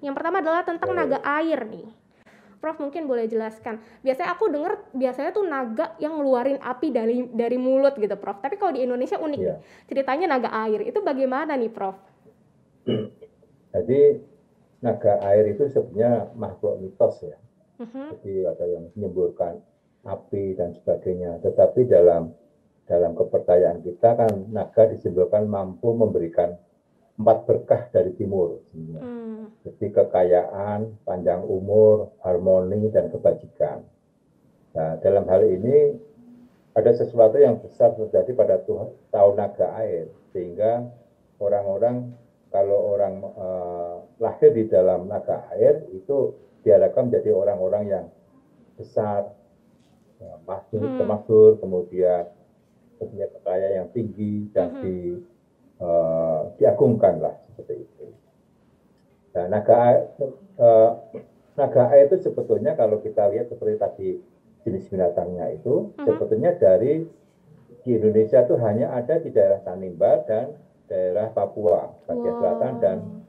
Yang pertama adalah tentang naga Oke. air nih. Prof mungkin boleh jelaskan. Biasanya aku dengar biasanya tuh naga yang ngeluarin api dari mulut gitu, Prof. Tapi kalau di Indonesia unik nih. Ya. Ceritanya naga air. Itu bagaimana nih, Prof? Jadi naga air itu sebenarnya makhluk mitos ya. Mhm. Jadi ada yang menyemburkan api dan sebagainya. Tetapi dalam kepercayaan kita kan naga disimbolkan mampu memberikan 4 berkah dari timur. Hmm. Jadi kekayaan, panjang umur, harmoni, dan kebajikan. Nah, dalam hal ini ada sesuatu yang besar terjadi pada tahun naga air, sehingga orang-orang kalau orang lahir di dalam naga air itu diharapkan menjadi orang-orang yang besar, Hmm. termakmur, kemudian punya kekayaan yang tinggi dan Mhm. diagungkan lah seperti itu. Nah, uh, naga air itu sebetulnya kalau kita lihat seperti tadi jenis binatangnya itu Mhm. sebetulnya di Indonesia itu hanya ada di daerah Tanimbar dan daerah Papua bagian selatan dan Wow.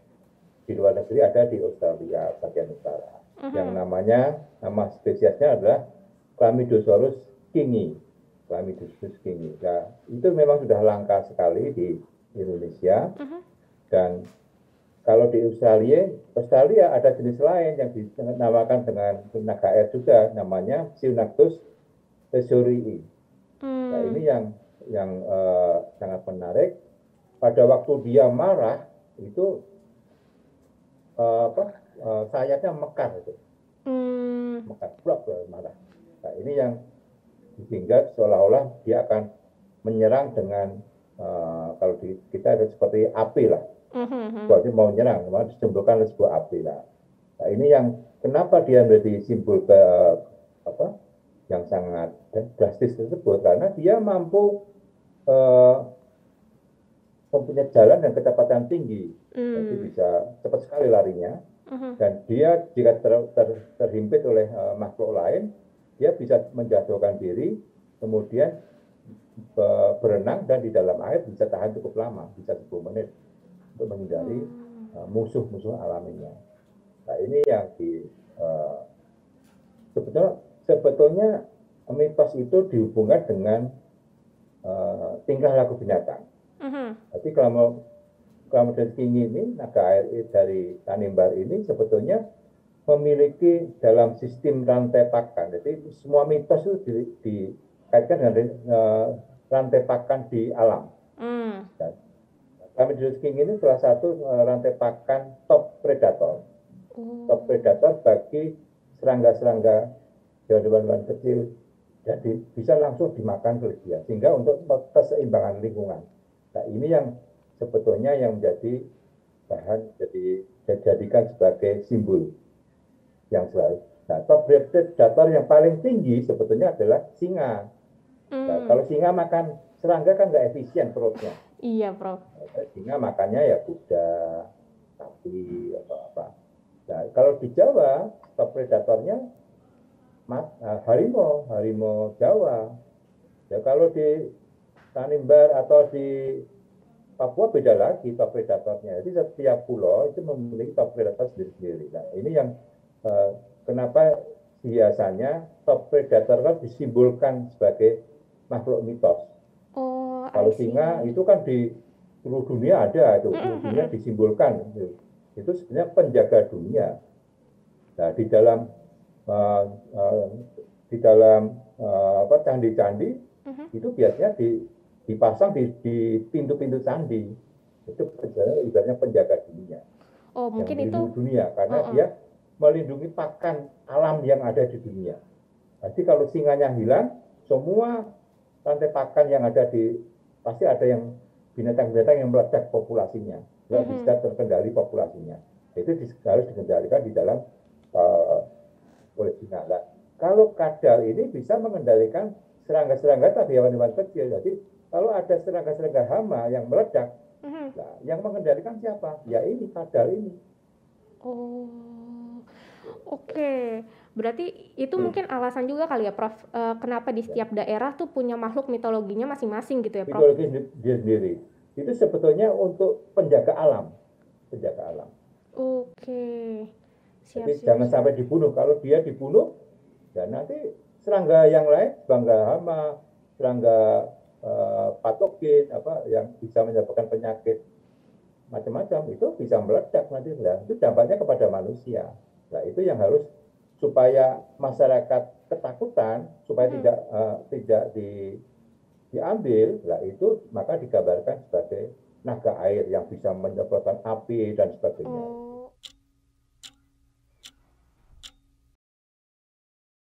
di luar negeri ada di Australia bagian utara. Yang Mhm. nama spesiesnya adalah Chlamydosaurus kingi. Chlamydosaurus kingi. Nah, itu memang sudah langka sekali di Indonesia Mhm. dan kalau di Australia ada jenis lain yang dinamakan dengan naga air juga, namanya Siunactus thesurii. Nah, Hmm. ini yang sangat menarik. Pada waktu dia marah itu sayapnya mekar itu, Hmm. mekar, blok marah. Nah, ini yang sehingga seolah-olah dia akan menyerang dengan kalau kita ada seperti api lah, Mhm. berarti mau menyerang, mau disimpulkan oleh sebuah api lah. Nah, ini yang kenapa dia menjadi simbol apa yang sangat drastis tersebut karena dia mampu uh, mempunyai jalan dan kecepatan tinggi, jadi Hmm. bisa cepat sekali larinya Mhm. dan dia jika terhimpit oleh makhluk lain, dia bisa menjatuhkan diri, kemudian berenang dan di dalam air bisa tahan cukup lama, bisa 10 menit untuk menghindari Hmm. musuh-musuh alaminya. Nah, ini yang uh, sebetulnya mitos itu dihubungkan dengan tingkah laku binatang. Mhm. Jadi kalau Chlamydosaurus kingi ini, naga air dari Tanimbar ini sebetulnya memiliki dalam sistem rantai pakan. Jadi semua mitos itu dikaitkan dengan rantai pakan di alam. Hmm. Dan Chlamydosaurus kingi ini salah satu rantai pakan top predator. Top Oh. predator bagi serangga-serangga hewan-hewan kecil, jadi bisa langsung dimakan oleh dia sehingga untuk keseimbangan lingkungan. Nah, ini yang sebetulnya yang menjadi bahan dijadikan sebagai simbol yang selalu. Nah, top predator yang paling tinggi sebetulnya adalah singa. Nah, Hmm. kalau singa makan serangga kan nggak efisien perutnya. Iya, Prof. Nah, singa makannya ya kuda, sapi, atau apa. Nah, kalau di Jawa, top predatornya harimau, harimau Jawa. Ya, kalau di Tanimbar atau di Papua beda lagi top predatornya. Jadi setiap pulau itu memiliki top predator sendiri-sendiri. Nah, ini yang kenapa biasanya top predator kan disimbolkan sebagai makhluk mitos. Oh, I Kalau singa see. itu kan di seluruh dunia ada, itu seluruh Mhm. dunia Mhm. disimbolkan. Itu sebenarnya penjaga dunia. Nah, uh, uh, di dalam candi-candi Mhm. itu biasanya dipasang di pintu-pintu candi. Itu ibaratnya penjaga dunia Oh, yang mungkin itu. melindungi dunia karena Heeh. dia melindungi pakan alam yang ada di dunia. Jadi kalau singanya hilang, semua rantai pakan yang ada pasti ada yang binatang-binatang yang meledak populasinya, nggak Mhm. bisa terkendali populasinya. Itu harus dikendalikan di dalam uh, oleh singa. Nah, kalau kadal ini bisa mengendalikan serangga-serangga tadi hewan-hewan kecil. Jadi kalau ada serangga-serangga hama yang meledak, Mhm. nah, yang mengendalikan siapa? Ya ini kadal ini. Oh, oke. Berarti itu mungkin alasan juga kali ya, Prof. Kenapa di Ya. setiap daerah tuh punya makhluk mitologinya masing-masing gitu ya, Prof? Mitologi dia sendiri. Itu sebetulnya untuk penjaga alam. Penjaga alam. Oke. Siap, Jadi siap, jangan siap. sampai dibunuh. Kalau dia dibunuh, ya nanti serangga yang lain, serangga hama, serangga patogen, yang bisa menyebabkan penyakit macam-macam, itu bisa meledak nanti. Nah, itu dampaknya kepada manusia. Nah, itu yang harus supaya masyarakat ketakutan, supaya tidak diambil, lah itu maka digambarkan sebagai naga air yang bisa menyebabkan api dan sebagainya.